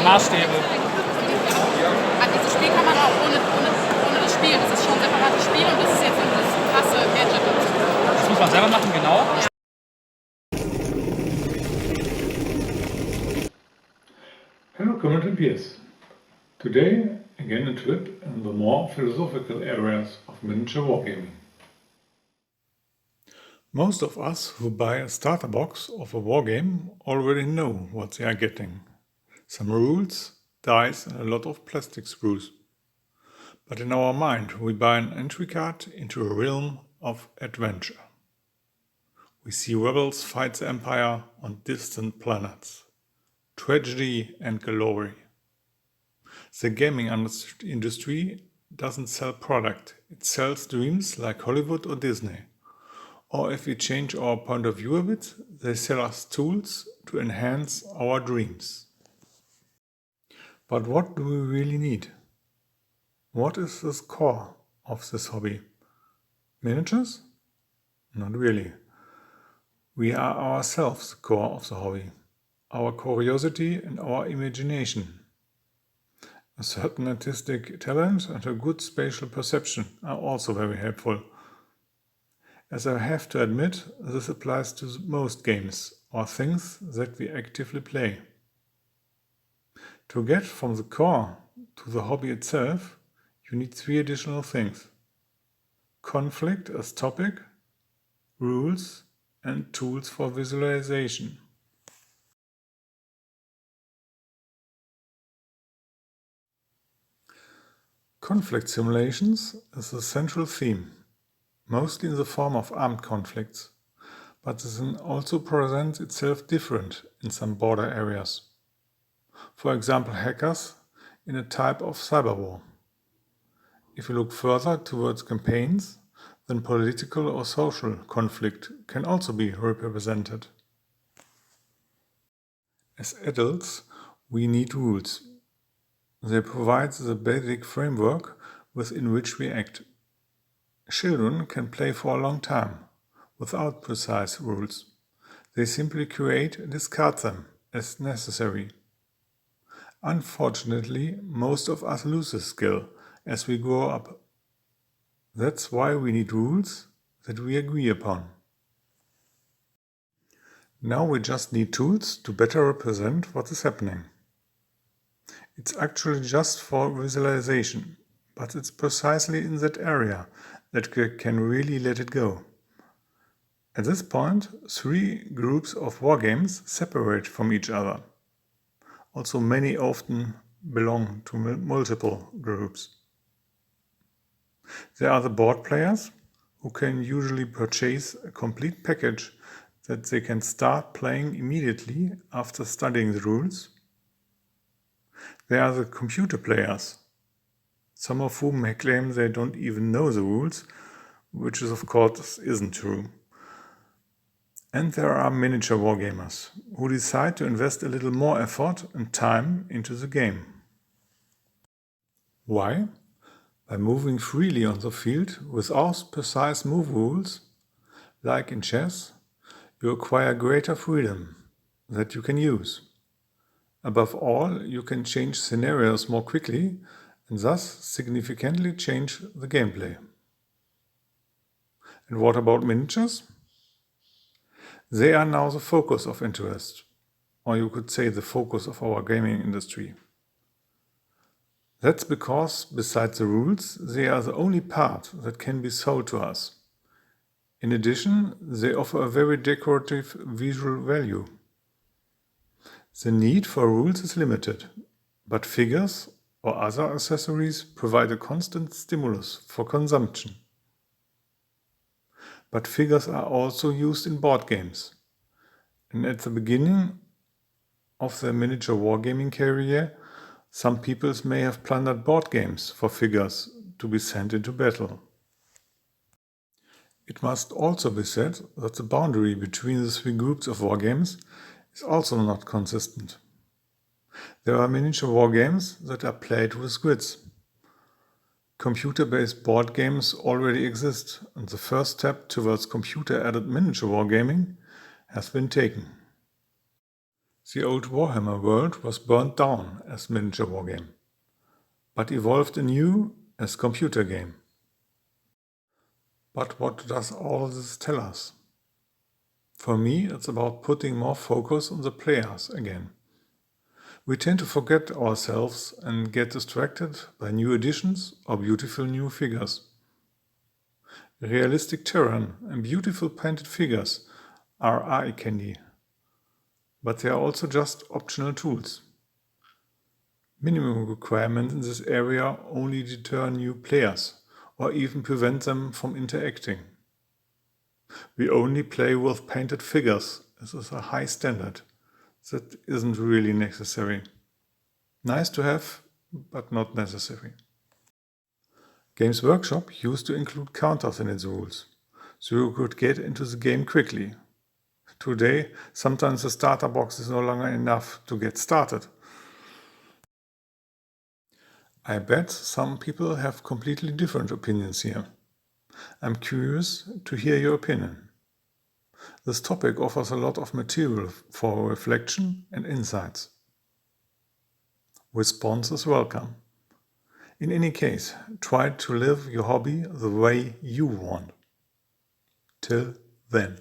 Maßstäbe. An dieses Spiel kann man auch ohne das Spiel. Das ist schon ein separates Spiel und das ist jetzt das krasse Gadget. Das muss man selber machen, genau. Hello, Common and Peers. Today, again a trip in the more philosophical areas of miniature wargaming. Most of us who buy a starter box of a wargame already know what they are getting. Some rules, dice and a lot of plastic screws. But in our mind we buy an entry card into a realm of adventure. We see rebels fight the Empire on distant planets. Tragedy and glory. The gaming industry doesn't sell product, it sells dreams like Hollywood or Disney. Or if we change our point of view a bit, they sell us tools to enhance our dreams. But what do we really need? What is the core of this hobby? Miniatures? Not really. We are ourselves the core of the hobby. Our curiosity and our imagination. A certain artistic talent and a good spatial perception are also very helpful. As I have to admit, this applies to most games or things that we actively play. To get from the core to the hobby itself, you need 3 additional things: conflict as topic, rules, and tools for visualization. Conflict simulations is the central theme, mostly in the form of armed conflicts, but this also presents itself different in some border areas. For example, hackers in a type of cyber war. If you look further towards campaigns, then political or social conflict can also be represented. As adults, we need rules. They provide the basic framework within which we act. Children can play for a long time, without precise rules. They simply create and discard them as necessary. Unfortunately, most of us lose this skill as we grow up. That's why we need rules that we agree upon. Now we just need tools to better represent what is happening. It's actually just for visualization, but it's precisely in that area that we can really let it go. At this point, 3 groups of wargames separate from each other. Also, many often belong to multiple groups. There are the board players, who can usually purchase a complete package that they can start playing immediately after studying the rules. There are the computer players, some of whom may claim they don't even know the rules, which of course isn't true. And there are miniature wargamers, who decide to invest a little more effort and time into the game. Why? By moving freely on the field without precise move rules, like in chess, you acquire greater freedom that you can use. Above all, you can change scenarios more quickly and thus significantly change the gameplay. And what about miniatures? They are now the focus of interest, or you could say the focus of our gaming industry. That's because, besides the rules, they are the only part that can be sold to us. In addition, they offer a very decorative visual value. The need for rules is limited, but figures or other accessories provide a constant stimulus for consumption. But figures are also used in board games, and at the beginning of their miniature wargaming career, some peoples may have plundered board games for figures to be sent into battle. It must also be said that the boundary between the 3 groups of wargames is also not consistent. There are miniature wargames that are played with grids. Computer-based board games already exist, and the first step towards computer-added miniature wargaming has been taken. The old Warhammer world was burnt down as miniature wargame, but evolved anew as computer game. But what does all this tell us? For me, it's about putting more focus on the players again. We tend to forget ourselves and get distracted by new additions or beautiful new figures. Realistic terrain and beautiful painted figures are eye candy, but they are also just optional tools. Minimum requirements in this area only deter new players or even prevent them from interacting. We only play with painted figures. This is a high standard that isn't really necessary. Nice to have, but not necessary. Games Workshop used to include counters in its rules, so you could get into the game quickly. Today, sometimes the starter box is no longer enough to get started. I bet some people have completely different opinions here. I'm curious to hear your opinion. This topic offers a lot of material for reflection and insights. Response is welcome. In any case, try to live your hobby the way you want. Till then.